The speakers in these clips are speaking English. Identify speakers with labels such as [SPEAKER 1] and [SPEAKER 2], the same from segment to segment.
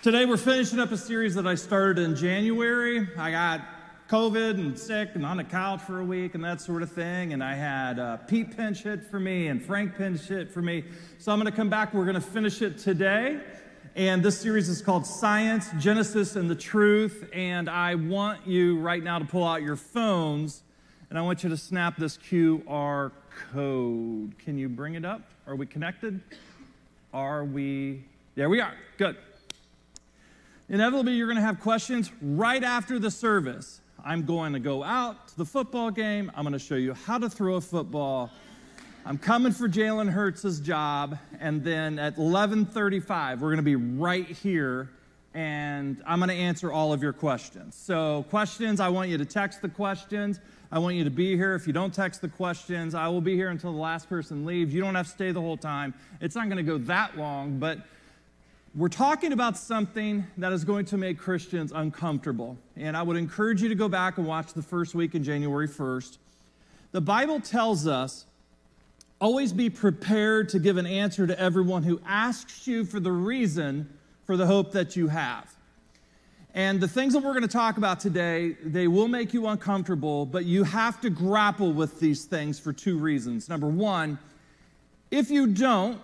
[SPEAKER 1] Today we're finishing up a series that I started in January. I got COVID and sick and on the couch for a week and that sort of thing. And I had Pete pinch hit for me and Frank pinch hit for me. So I'm going to come back. We're going to finish it today. And this series is called Science, Genesis, and the Truth. And I want you right now to pull out your phones. And I want you to snap this QR code. Can you bring it up? Are we connected? Are we? There we are. Good. Inevitably, you're going to have questions right after the service. I'm going to go out to the football game. I'm going to show you how to throw a football. I'm coming for Jalen Hurts' job. And then at 11:35, we're going to be right here, and I'm going to answer all of your questions. So questions, I want you to text the questions. I want you to be here. If you don't text the questions, I will be here until the last person leaves. You don't have to stay the whole time. It's not going to go that long, but we're talking about something that is going to make Christians uncomfortable. And I would encourage you to go back and watch the first week in January 1st. The Bible tells us, always be prepared to give an answer to everyone who asks you for the reason for the hope that you have. And the things that we're going to talk about today, they will make you uncomfortable, but you have to grapple with these things for two reasons. Number one, if you don't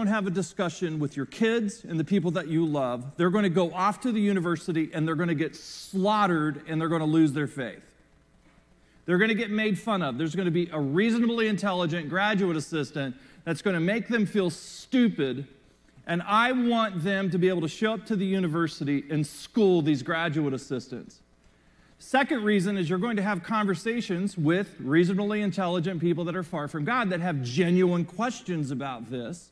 [SPEAKER 1] have a discussion with your kids and the people that you love, they're going to go off to the university and they're going to get slaughtered and they're going to lose their faith. They're going to get made fun of. There's going to be a reasonably intelligent graduate assistant that's going to make them feel stupid, and I want them to be able to show up to the university and school these graduate assistants. Second reason is you're going to have conversations with reasonably intelligent people that are far from God that have genuine questions about this.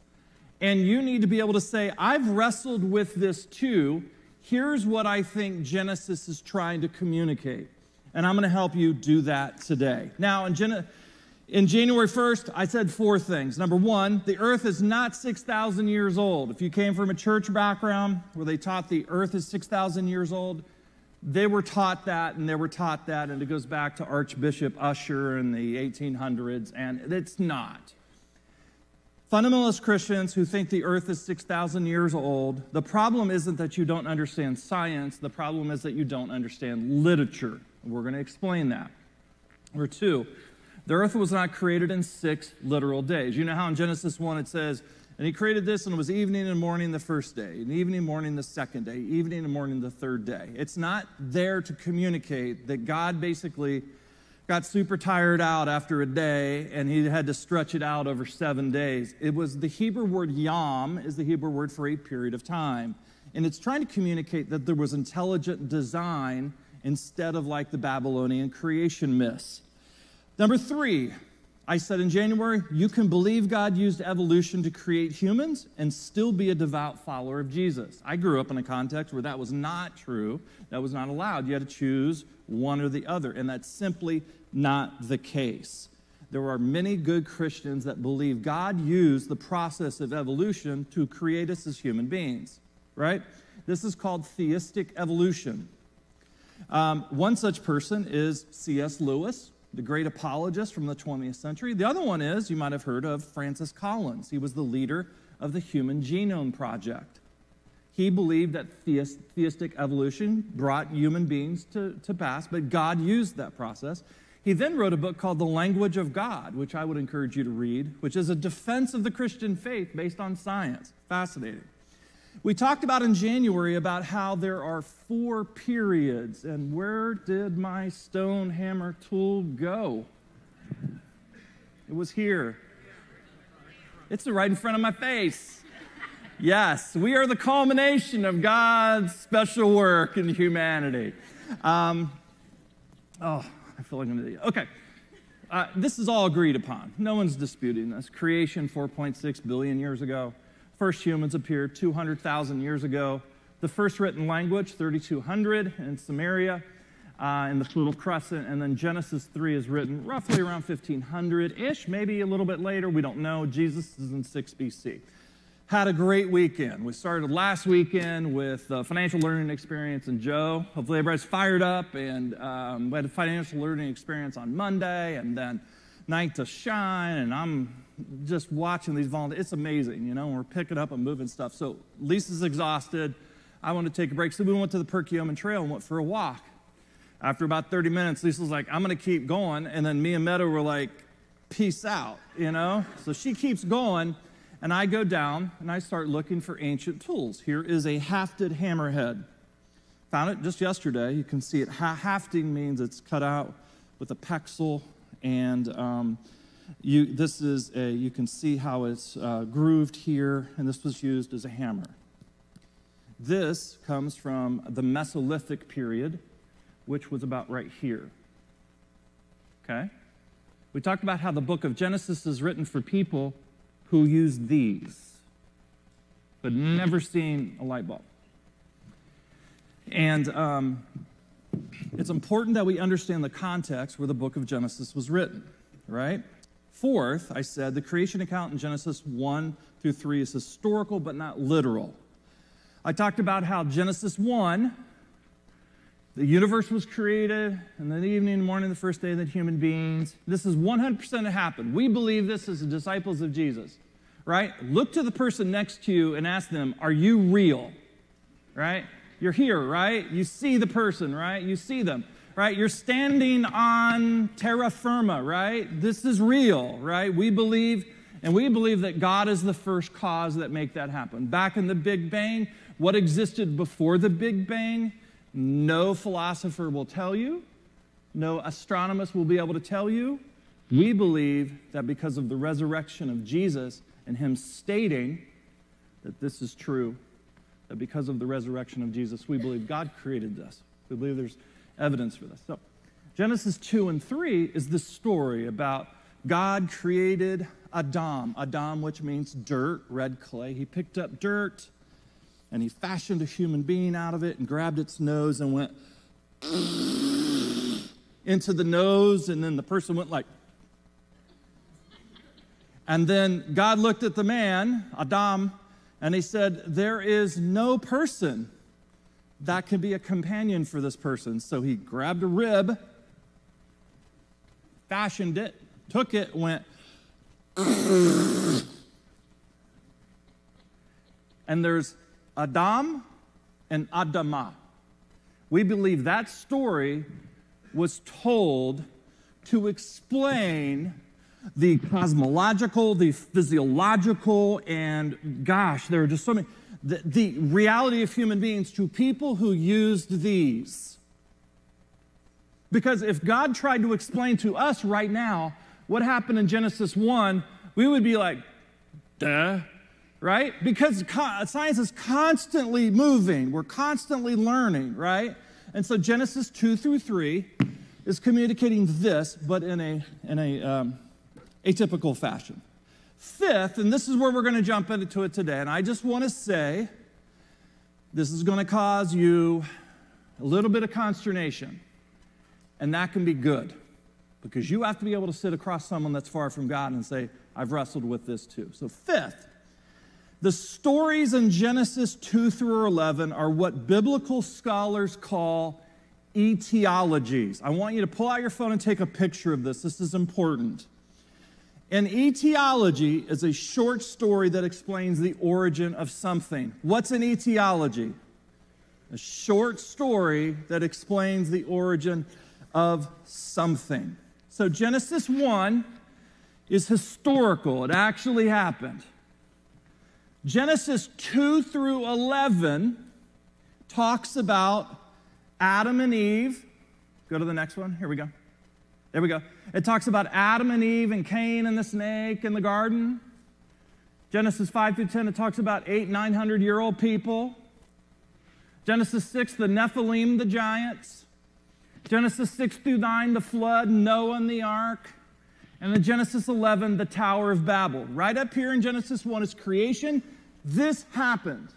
[SPEAKER 1] And you need to be able to say, I've wrestled with this too. Here's what I think Genesis is trying to communicate. And I'm going to help you do that today. Now, in January 1st, I said four things. Number one, the earth is not 6,000 years old. If you came from a church background where they taught the earth is 6,000 years old, they were taught that, and it goes back to Archbishop Usher in the 1800s, and it's not. Fundamentalist Christians who think the earth is 6,000 years old, the problem isn't that you don't understand science, the problem is that you don't understand literature. We're going to explain that. Number two, the earth was not created in 6 literal days. You know how in Genesis 1 it says, and he created this, and it was evening and morning the first day, and evening and morning the second day, evening and morning the third day. It's not there to communicate that God basically got super tired out after a day, and he had to stretch it out over 7 days. It was the Hebrew word yom is the Hebrew word for a period of time. And it's trying to communicate that there was intelligent design instead of like the Babylonian creation myths. Number 3, I said in January, you can believe God used evolution to create humans and still be a devout follower of Jesus. I grew up in a context where that was not true. That was not allowed. You had to choose one or the other, and that's simply not the case. There are many good Christians that believe God used the process of evolution to create us as human beings, right? This is called theistic evolution. One such person is C.S. Lewis, the great apologist from the 20th century. The other one is, you might have heard of, Francis Collins. He was the leader of the Human Genome Project. He believed that theistic evolution brought human beings to pass, but God used that process. He then wrote a book called The Language of God, which I would encourage you to read, which is a defense of the Christian faith based on science. Fascinating. We talked about in January about how there are 4 periods, and where did my stone hammer tool go? It was here. It's right in front of my face. Yes, we are the culmination of God's special work in humanity. I feel like I'm going to... Okay. This is all agreed upon. No one's disputing this. Creation 4.6 billion years ago. First humans appeared 200,000 years ago. The first written language, 3,200 in Samaria, in the Fertile Crescent, and then Genesis 3 is written roughly around 1500-ish, maybe a little bit later. We don't know. Jesus is in 6 BC. Had a great weekend. We started last weekend with a financial learning experience in Joe. Hopefully everybody's fired up, and we had a financial learning experience on Monday, and then Night to Shine, and I'm just watching these volunteers. It's amazing, you know, we're picking up and moving stuff. So Lisa's exhausted. I wanted to take a break. So we went to the Perkiomen Trail and went for a walk. After about 30 minutes, Lisa's like, I'm going to keep going. And then me and Meadow were like, peace out, you know? So she keeps going, and I go down, and I start looking for ancient tools. Here is a hafted hammerhead. Found it just yesterday. You can see it. Hafting means it's cut out with a pexel, and you can see how it's grooved here, and this was used as a hammer. This comes from the Mesolithic period, which was about right here. Okay? We talked about how the book of Genesis is written for people who use these, but never seen a light bulb. And it's important that we understand the context where the book of Genesis was written, right? Fourth, I said the creation account in Genesis 1 through 3 is historical but not literal. I talked about how Genesis 1, the universe was created, and then the evening and morning, the first day that human beings. This is 100% happened. We believe this as the disciples of Jesus, right? Look to the person next to you and ask them, are you real, right? You're here, right? You see the person, right? You see them, right? You're standing on terra firma, right? This is real, right? We believe that God is the first cause that make that happen. Back in the Big Bang, what existed before the Big Bang, no philosopher will tell you, no astronomist will be able to tell you. We believe that because of the resurrection of Jesus and him stating that this is true, that because of the resurrection of Jesus, we believe God created this. We believe there's evidence for this. So Genesis 2 and 3 is this story about God created Adam. Adam, which means dirt, red clay. He picked up dirt, and he fashioned a human being out of it and grabbed its nose and went into the nose, and then the person went like. And then God looked at the man, Adam, and he said, there is no person that can be a companion for this person. So he grabbed a rib, fashioned it, took it, went, and there's Adam and Adamah. We believe that story was told to explain the cosmological, the physiological, and gosh, there are just so many, the reality of human beings to people who used these. Because if God tried to explain to us right now what happened in Genesis 1, we would be like, duh. Right? Because science is constantly moving. We're constantly learning, right? And so Genesis 2 through 3 is communicating this, but in a atypical fashion. Fifth, and this is where we're going to jump into it today, and I just want to say this is going to cause you a little bit of consternation, and that can be good, because you have to be able to sit across someone that's far from God and say, I've wrestled with this too. So fifth, the stories in Genesis 2 through 11 are what biblical scholars call etiologies. I want you to pull out your phone and take a picture of this. This is important. An etiology is a short story that explains the origin of something. What's an etiology? A short story that explains the origin of something. So Genesis 1 is historical. It actually happened. Genesis 2 through 11 talks about Adam and Eve. Go to the next one. Here we go. There we go. It talks about Adam and Eve and Cain and the snake in the garden. Genesis 5 through 10, it talks about 900-year-old people. Genesis 6, the Nephilim, the giants. Genesis 6 through 9, the flood, Noah and the ark. And then Genesis 11, the Tower of Babel. Right up here in Genesis 1 is creation. This happened.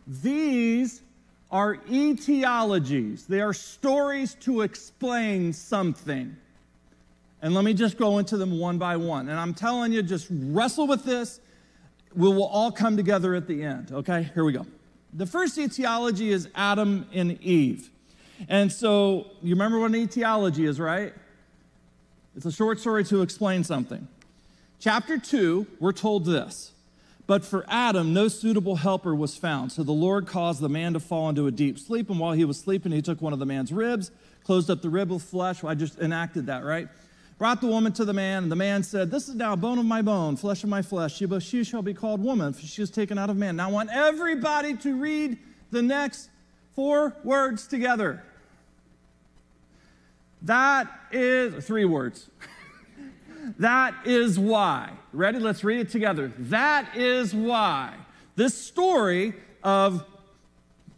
[SPEAKER 1] These are etiologies. They are stories to explain something. And let me just go into them one by one. And I'm telling you, just wrestle with this. We will all come together at the end. Okay, here we go. The first etiology is Adam and Eve. And so you remember what an etiology is, right? It's a short story to explain something. Chapter 2, we're told this. But for Adam, no suitable helper was found. So the Lord caused the man to fall into a deep sleep. And while he was sleeping, he took one of the man's ribs, closed up the rib with flesh. Well, I just enacted that, right? Brought the woman to the man, and the man said, this is now bone of my bone, flesh of my flesh. She shall be called woman, for she was taken out of man. Now I want everybody to read the next 4 words together. That is 3 words. That is why. Ready? Let's read it together. That is why. This story of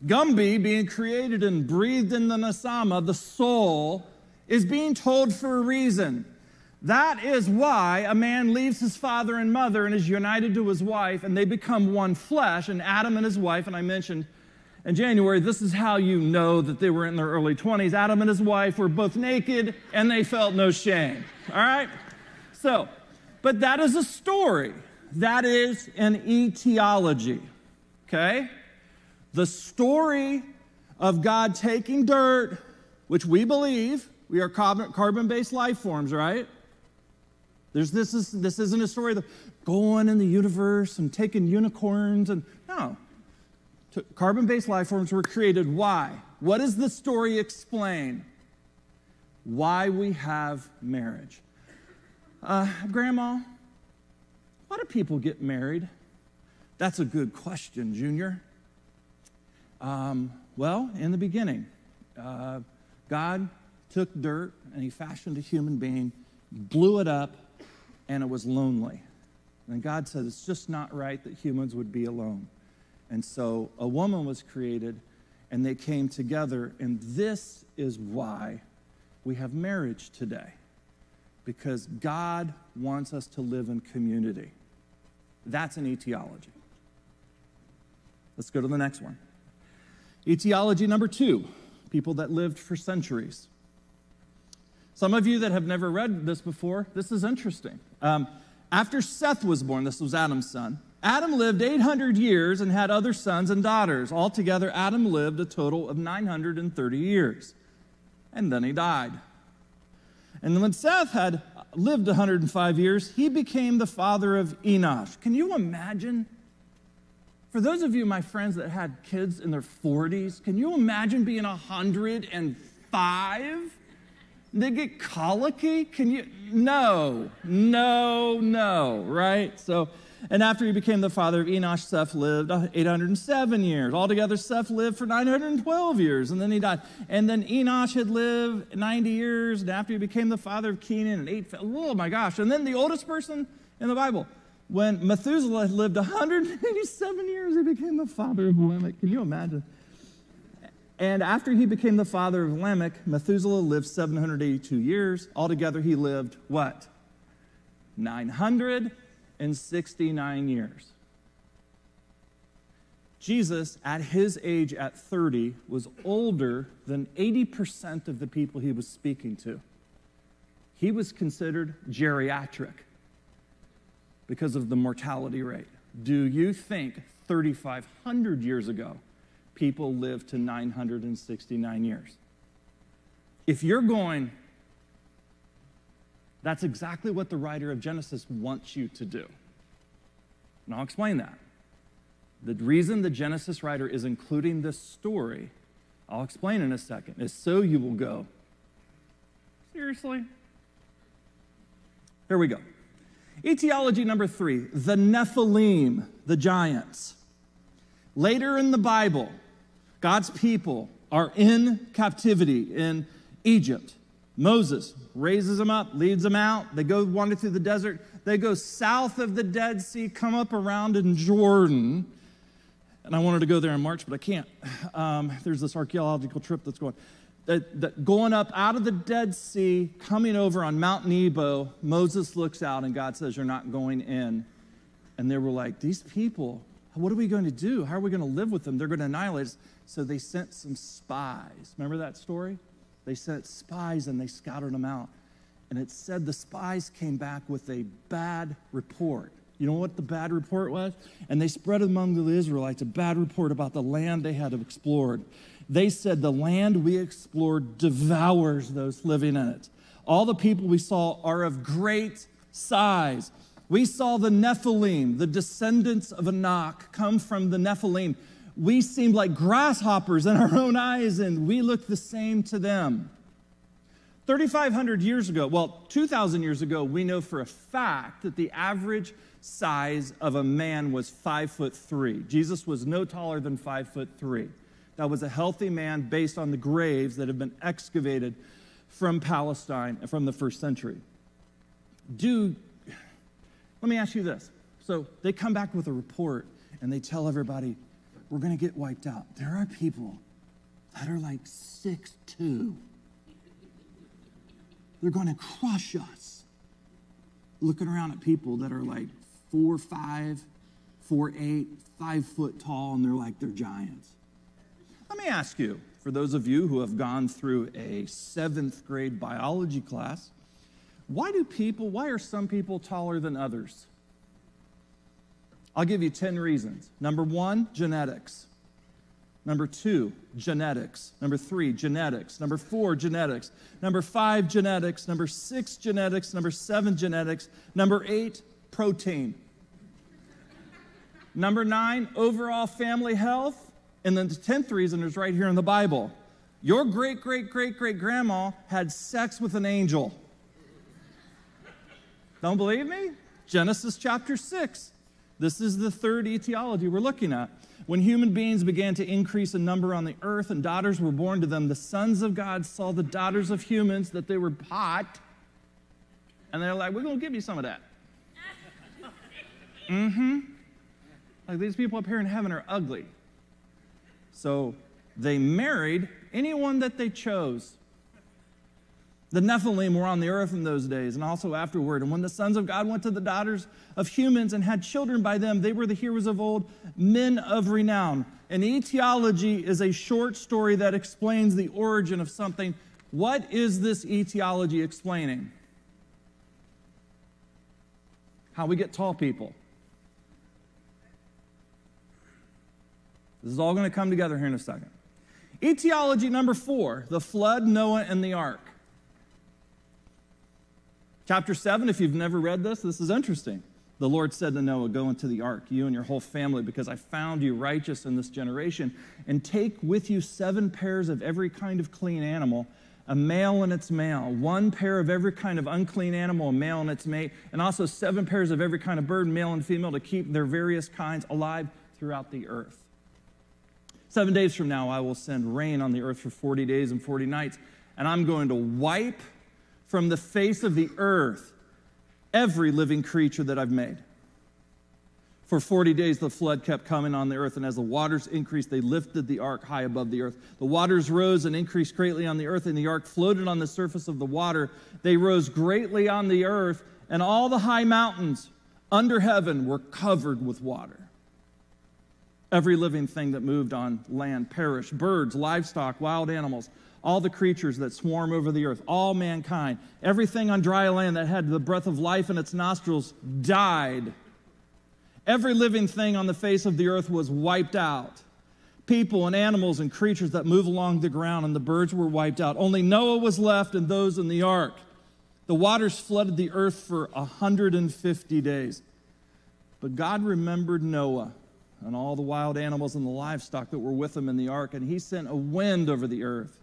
[SPEAKER 1] Gumby being created and breathed in the Nasama, the soul, is being told for a reason. That is why a man leaves his father and mother and is united to his wife, and they become one flesh. And Adam and his wife, and I mentioned in January, this is how you know that they were in their early 20s. Adam and his wife were both naked, and they felt no shame. All right? So, but that is a story. That is an etiology. Okay? The story of God taking dirt, which we believe, we are carbon-based life forms, right? This isn't a story of going in the universe and taking unicorns and, no. Carbon-based life forms were created. Why? What does the story explain? Why we have marriage. Grandma, why do people get married? That's a good question, Junior. Well, in the beginning, God took dirt and he fashioned a human being, blew it up, and it was lonely. And God said, it's just not right that humans would be alone. And so a woman was created, and they came together, and this is why we have marriage today. Because God wants us to live in community. That's an etiology. Let's go to the next one. Etiology number 2, people that lived for centuries. Some of you that have never read this before, this is interesting. After Seth was born, this was Adam's son, Adam lived 800 years and had other sons and daughters. Altogether, Adam lived a total of 930 years. And then he died. And when Seth had lived 105 years, he became the father of Enosh. Can you imagine? For those of you, my friends, that had kids in their 40s, can you imagine being 105? They get colicky? Can you? No, right? So, and after he became the father of Enosh, Seth lived 807 years. Altogether, Seth lived for 912 years, and then he died. And then Enosh had lived 90 years, and after he became the father of Kenan, and oh my gosh. And then the oldest person in the Bible, when Methusaleh had lived 187 years, he became the father of Lamech. Can you imagine? And after he became the father of Lamech, Methuselah lived 782 years. Altogether, he lived what? 969 years. Jesus, at his age at 30, was older than 80% of the people he was speaking to. He was considered geriatric because of the mortality rate. Do you think 3,500 years ago, people lived to 969 years? If you're going, that's exactly what the writer of Genesis wants you to do. And I'll explain that. The reason the Genesis writer is including this story, I'll explain in a second, is so you will go, seriously? Here we go. Etiology number 3, the Nephilim, the giants. Later in the Bible, God's people are in captivity in Egypt. Moses raises them up, leads them out. They go wander through the desert. They go south of the Dead Sea, come up around in Jordan. And I wanted to go there in March, but I can't. There's this archaeological trip that's going. Going up out of the Dead Sea, coming over on Mount Nebo, Moses looks out and God says, you're not going in. And they were like, these people, what are we going to do? How are we going to live with them? They're going to annihilate us. So they sent some spies. Remember that story? They sent spies and they scouted them out. And it said the spies came back with a bad report. You know what the bad report was? And they spread among the Israelites a bad report about the land they had explored. They said, the land we explored devours those living in it. All the people we saw are of great size. We saw the Nephilim, the descendants of Anak, come from the Nephilim. We seemed like grasshoppers in our own eyes, and we looked the same to them. 3,500 years ago, well, 2,000 years ago, we know for a fact that the average size of a man was 5'3". Jesus was no taller than 5'3". That was a healthy man based on the graves that have been excavated from Palestine from the first century. Let me ask you this. So they come back with a report and they tell everybody, we're going to get wiped out. There are people that are like 6'2". They're going to crush us. Looking around at people that are like 4'5", 4'8", 5 foot tall, and they're giants. Let me ask you, for those of you who have gone through a 7th grade biology class, why are some people taller than others? I'll give you 10 reasons. Number 1, genetics. Number 2, genetics. Number 3, genetics. Number 4, genetics. Number 5, genetics. Number 6, genetics. Number 7, genetics. Number 8, protein. Number 9, overall family health. And then the 10th reason is right here in the Bible. Your great-great-great-great-grandma had sex with an angel. Don't believe me? Genesis chapter 6. This is the third etiology we're looking at. When human beings began to increase in number on the earth and daughters were born to them, the sons of God saw the daughters of humans, that they were hot, and they're like, we're going to give you some of that. Like, these people up here in heaven are ugly. So they married anyone that they chose. The Nephilim were on the earth in those days and also afterward. And when the sons of God went to the daughters of humans and had children by them, they were the heroes of old, men of renown. An etiology is a short story that explains the origin of something. What is this etiology explaining? How we get tall people. This is all going to come together here in a second. Etiology number 4, the flood, Noah, and the ark. Chapter 7, if you've never read this is interesting. The Lord said to Noah, go into the ark, you and your whole family, because I found you righteous in this generation. And take with you 7 pairs of every kind of clean animal, a male and its male, 1 pair of every kind of unclean animal, a male and its mate, and also 7 pairs of every kind of bird, male and female, to keep their various kinds alive throughout the earth. 7 days from now, I will send rain on the earth for 40 days and 40 nights, and I'm going to wipe from the face of the earth every living creature that I've made. For 40 days, the flood kept coming on the earth, and as the waters increased, they lifted the ark high above the earth. The waters rose and increased greatly on the earth, and the ark floated on the surface of the water. They rose greatly on the earth, and all the high mountains under heaven were covered with water. Every living thing that moved on land perished, birds, livestock, wild animals, all the creatures that swarm over the earth, all mankind, everything on dry land that had the breath of life in its nostrils died. Every living thing on the face of the earth was wiped out. People and animals and creatures that move along the ground, and the birds were wiped out. Only Noah was left and those in the ark. The waters flooded the earth for 150 days. But God remembered Noah and all the wild animals and the livestock that were with him in the ark, and he sent a wind over the earth.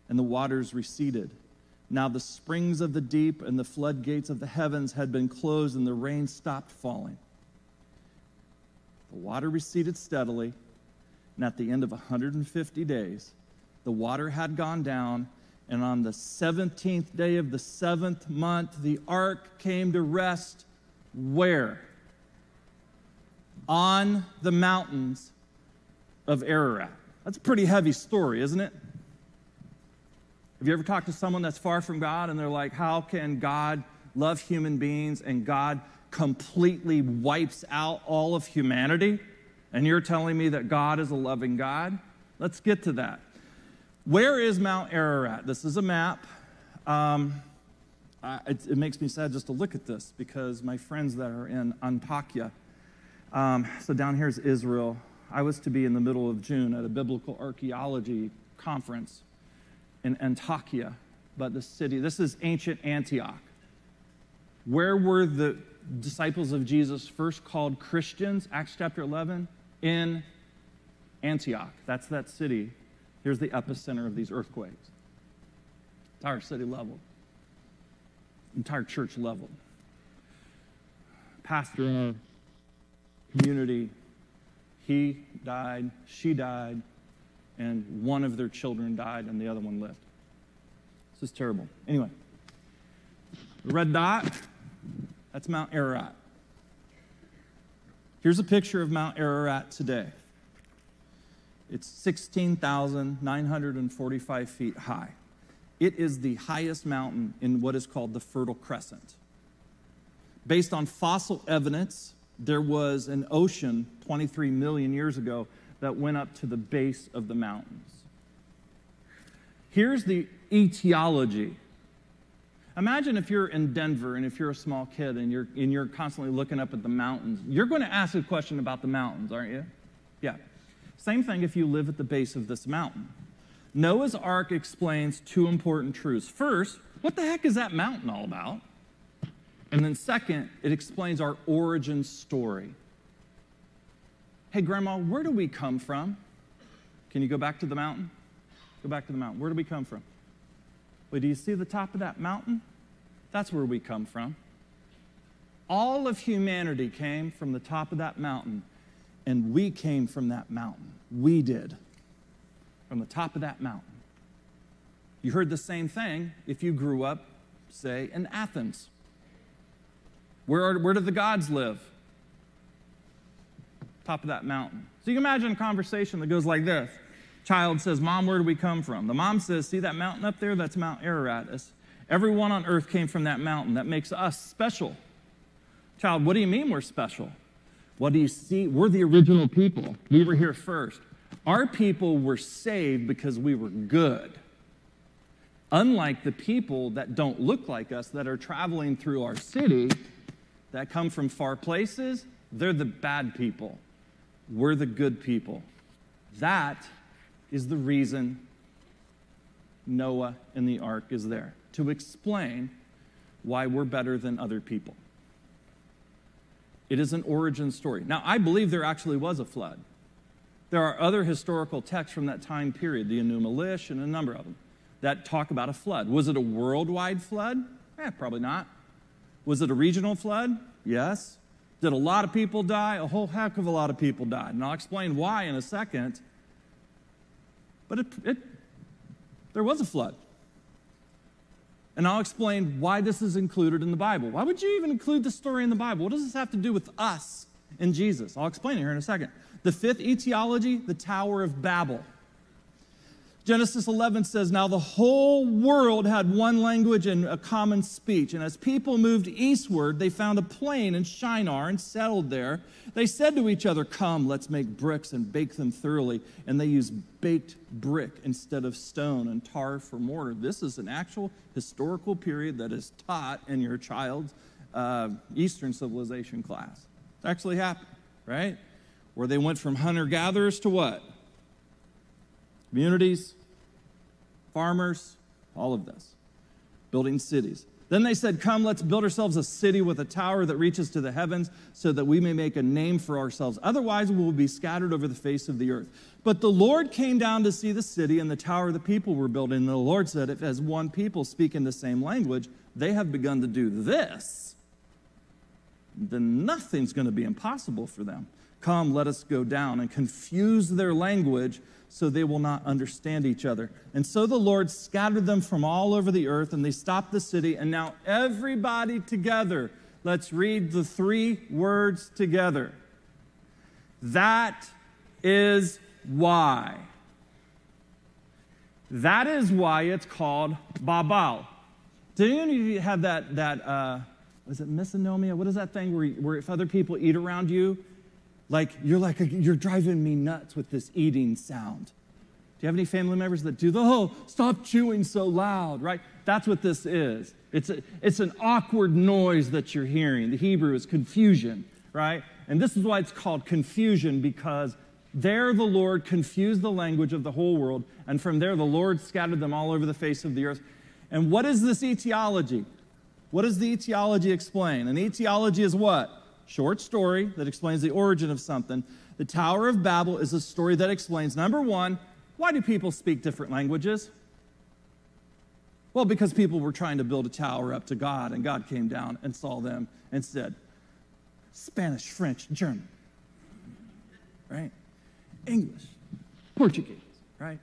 [SPEAKER 1] And the waters receded. Now the springs of the deep and the floodgates of the heavens had been closed, and the rain stopped falling. The water receded steadily, and at the end of 150 days, the water had gone down, and on the 17th day of the 7th month, the ark came to rest where? On the mountains of Ararat. That's a pretty heavy story, isn't it? Have you ever talked to someone that's far from God and they're like, how can God love human beings and God completely wipes out all of humanity? And you're telling me that God is a loving God? Let's get to that. Where is Mount Ararat? This is a map. It makes me sad just to look at this because my friends that are in Antakya, so down here is Israel. I was to be in the middle of June at a biblical archaeology conference in Antakya, but the city, this is ancient Antioch. Where were the disciples of Jesus first called Christians? Acts chapter 11, in Antioch. That's that city. Here's the epicenter of these earthquakes. Entire city leveled. Entire church leveled. Pastor in a community, he died, she died, and one of their children died and the other one lived. This is terrible. Anyway, the red dot, that's Mount Ararat. Here's a picture of Mount Ararat today. It's 16,945 feet high. It is the highest mountain in what is called the Fertile Crescent. Based on fossil evidence, there was an ocean 23 million years ago that went up to the base of the mountains. Here's the etiology. Imagine if you're in Denver and if you're a small kid and you're constantly looking up at the mountains. You're going to ask a question about the mountains, aren't you? Yeah. Same thing if you live at the base of this mountain. Noah's Ark explains two important truths. First, what the heck is that mountain all about? And then second, it explains our origin story. Hey, Grandma, where do we come from? Can you go back to the mountain? Go back to the mountain. Where do we come from? Wait, do you see the top of that mountain? That's where we come from. All of humanity came from the top of that mountain, and we came from that mountain. We did. From the top of that mountain. You heard the same thing if you grew up, say, in Athens. Where did the gods live? Top of that mountain. So you can imagine a conversation that goes like this. Child says, Mom, where do we come from? The mom says, see that mountain up there? That's Mount Ararat. Everyone on earth came from that mountain. That makes us special. Child, what do you mean we're special? What do you see? We're the original people. We were here first. Our people were saved because we were good. Unlike the people that don't look like us, that are traveling through our city, that come from far places, they're the bad people. We're the good people. That is the reason Noah and the ark is there, to explain why we're better than other people. It is an origin story. Now, I believe there actually was a flood. There are other historical texts from that time period, the Enuma Elish and a number of them, that talk about a flood. Was it a worldwide flood? Probably not. Was it a regional flood? Yes. Did a lot of people die? A whole heck of a lot of people died. And I'll explain why in a second. But there was a flood. And I'll explain why this is included in the Bible. Why would you even include the story in the Bible? What does this have to do with us and Jesus? I'll explain it here in a second. The fifth etiology, the Tower of Babel. Genesis 11 says, now the whole world had one language and a common speech. And as people moved eastward, they found a plain in Shinar and settled there. They said to each other, come, let's make bricks and bake them thoroughly. And they used baked brick instead of stone and tar for mortar. This is an actual historical period that is taught in your child's Eastern civilization class. It's actually happened, right? Where they went from hunter-gatherers to what? Communities, farmers, all of this. Building cities. Then they said, come, let's build ourselves a city with a tower that reaches to the heavens so that we may make a name for ourselves. Otherwise, we will be scattered over the face of the earth. But the Lord came down to see the city and the tower the people were building. And the Lord said, if as one people speaking the same language, they have begun to do this, then nothing's going to be impossible for them. Come, let us go down and confuse their language so they will not understand each other. And so the Lord scattered them from all over the earth, and they stopped the city. And now everybody together, let's read the three words together. That is why. That is why it's called Babel. Do any of you have that is it misonomia? What is that thing where if other people eat around you, you're driving me nuts with this eating sound? Do you have any family members that do stop chewing so loud, right? That's what this is. It's an awkward noise that you're hearing. The Hebrew is confusion, right? And this is why it's called confusion, because there the Lord confused the language of the whole world, and from there the Lord scattered them all over the face of the earth. And what is this etiology? What does the etiology explain? An etiology is what? Short story that explains the origin of something. The Tower of Babel is a story that explains, number one, why do people speak different languages? Well, because people were trying to build a tower up to God, and God came down and saw them and said, Spanish, French, German, right? English, Portuguese, right?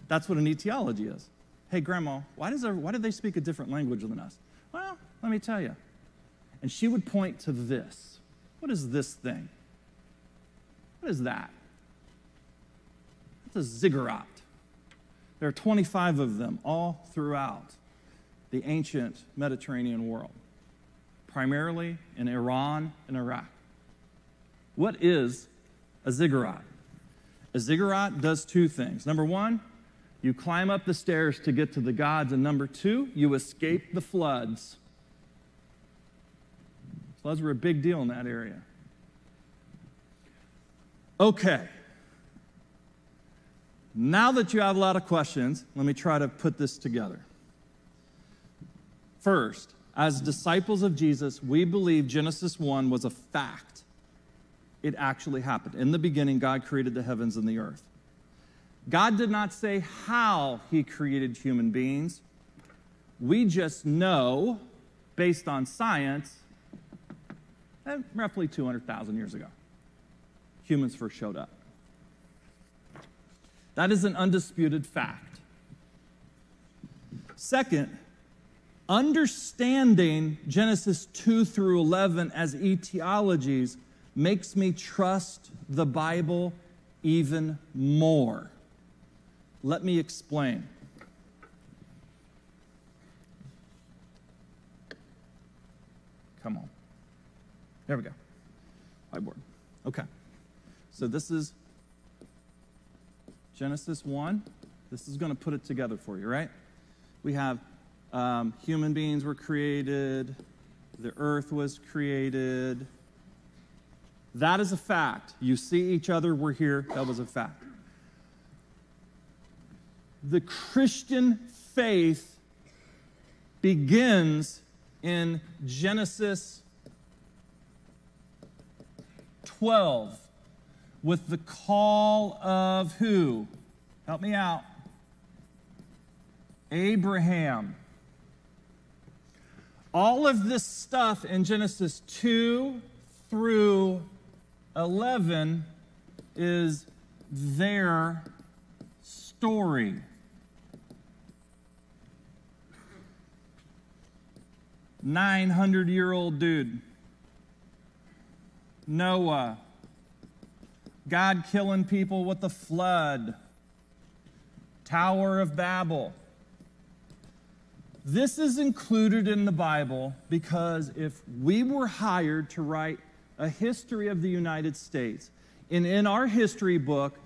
[SPEAKER 1] That's what an etiology is. Hey, Grandma, why do they speak a different language than us? Well, let me tell you. And she would point to this. What is this thing? What is that? It's a ziggurat. There are 25 of them all throughout the ancient Mediterranean world, primarily in Iran and Iraq. What is a ziggurat? A ziggurat does two things. Number one, you climb up the stairs to get to the gods, and number two, you escape the floods. Floods were a big deal in that area. Okay. Now that you have a lot of questions, let me try to put this together. First, as disciples of Jesus, we believe Genesis 1 was a fact. It actually happened. In the beginning, God created the heavens and the earth. God did not say how he created human beings. We just know, based on science, that roughly 200,000 years ago, humans first showed up. That is an undisputed fact. Second, understanding Genesis 2 through 11 as etiologies makes me trust the Bible even more. Let me explain. Come on. There we go. Whiteboard. Okay. So this is Genesis 1. This is going to put it together for you, right? We have human beings were created. The earth was created. That is a fact. You see each other, we're here. That was a fact. The Christian faith begins in Genesis 12 with the call of who? Help me out. Abraham. All of this stuff in Genesis 2 through 11 is their story. "900-year-old dude. Noah. God killing people with the flood. Tower of Babel. This is included in the Bible because if we were hired to write a history of the United States, and in our history book,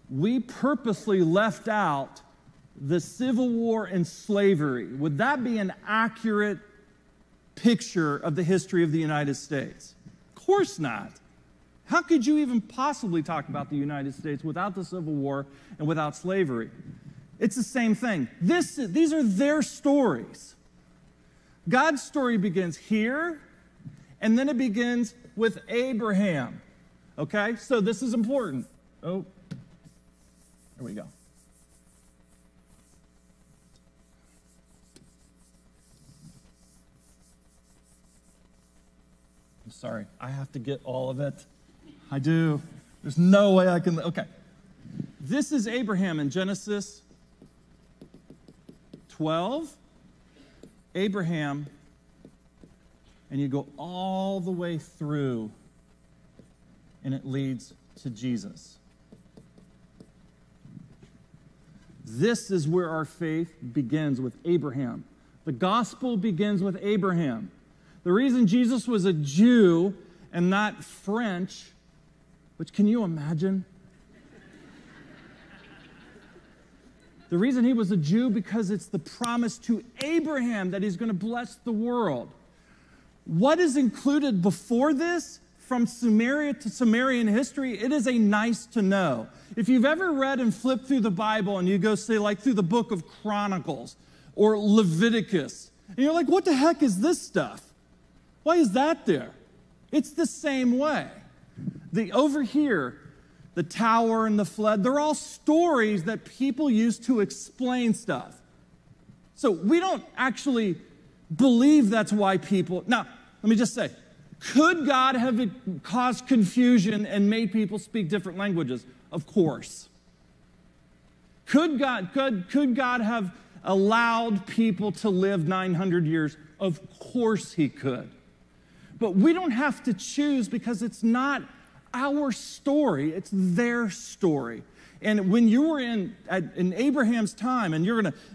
[SPEAKER 1] we purposely left out the Civil War and slavery, would that be an accurate picture of the history of the United States? Of course not. How could you even possibly talk about the United States without the Civil War and without slavery? It's the same thing. These are their stories. God's story begins here, and then it begins with Abraham. Okay? So this is important. Oh, there we go. I'm sorry. I have to get all of it. I do. There's no way I can. Okay. This is Abraham in Genesis 12. Abraham, and you go all the way through, and it leads to Jesus. This is where our faith begins, with Abraham. The gospel begins with Abraham. The reason Jesus was a Jew and not French, which can you imagine? The reason he was a Jew, because it's the promise to Abraham that he's going to bless the world. What is included before this, from Sumeria to Sumerian history, it is a nice to know. If you've ever read and flipped through the Bible and you go, say, like through the book of Chronicles or Leviticus, And you're like, what the heck is this stuff? Why is that there? It's the same way. Over here, the tower and the flood, they're all stories that people use to explain stuff. So we don't actually believe that's why people... Now, let me just say, could God have caused confusion and made people speak different languages? Of course. Could God have allowed people to live 900 years? Of course he could. But we don't have to choose because it's not our story, it's their story. And when you were in Abraham's time and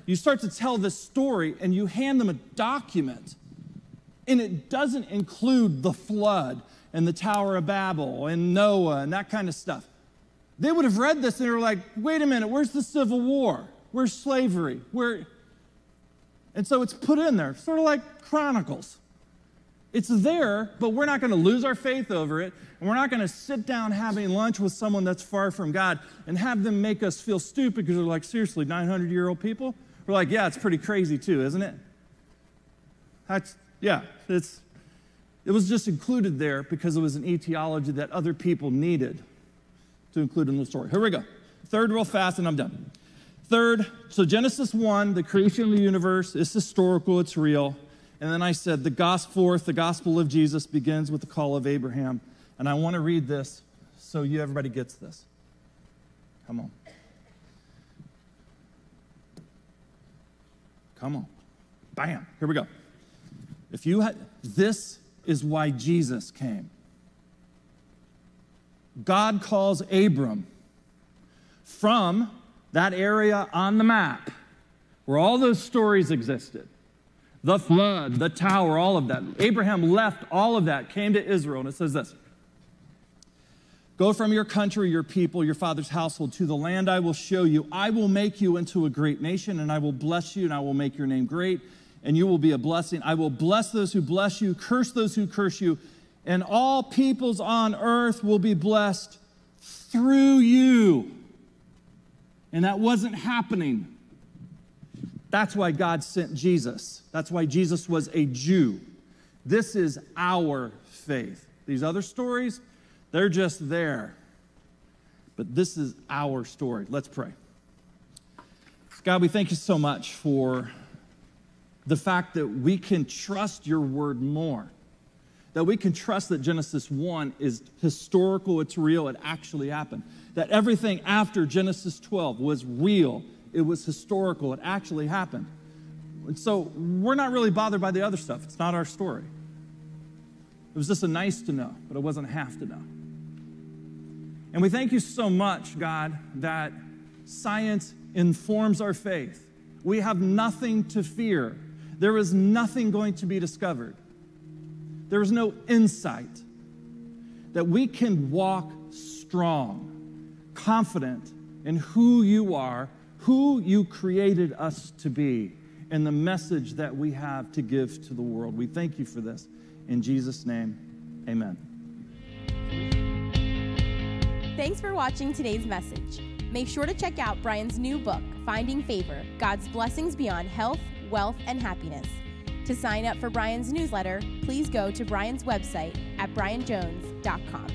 [SPEAKER 1] you start to tell this story and you hand them a document and it doesn't include the flood and the Tower of Babel and Noah and that kind of stuff, they would have read this and they were like, wait a minute, where's the Civil War? Where's slavery? And so it's put in there, sort of like Chronicles. It's there, but we're not going to lose our faith over it, and we're not going to sit down having lunch with someone that's far from God and have them make us feel stupid because they're like, seriously, 900-year-old people? We're like, yeah, it's pretty crazy too, isn't it? It was just included there because it was an etiology that other people needed to include in the story. Here we go. Third, real fast, and I'm done. Third, so Genesis 1, the creation of the universe, is historical, it's real. And then I said the gospel of Jesus begins with the call of Abraham. And I want to read this so everybody gets this. Come on. Come on. Bam. Here we go. This is why Jesus came. God calls Abram from that area on the map where all those stories existed. The flood, the tower, all of that. Abraham left all of that, came to Israel, and it says this. Go from your country, your people, your father's household, to the land I will show you. I will make you into a great nation, and I will bless you, and I will make your name great, and you will be a blessing. I will bless those who bless you, curse those who curse you, and all peoples on earth will be blessed through you. And that wasn't happening. That's why God sent Jesus. That's why Jesus was a Jew. This is our faith. These other stories, they're just there. But this is our story. Let's pray. God, we thank you so much for the fact that we can trust your word more. That we can trust that Genesis 1 is historical, it's real, it actually happened. That everything after Genesis 12 was real. It was historical. It actually happened. And so we're not really bothered by the other stuff. It's not our story. It was just a nice to know, but it wasn't a have to know. And we thank you so much, God, that science informs our faith. We have nothing to fear. There is nothing going to be discovered. There is no insight that we can walk strong, confident in who you are, who you created us to be, and the message that we have to give to the world. We thank you for this. In Jesus' name, amen.
[SPEAKER 2] Thanks for watching today's message. Make sure to check out Brian's new book, Finding Favor, God's Blessings Beyond Health, Wealth, and Happiness. To sign up for Brian's newsletter, please go to Brian's website at brianjones.com.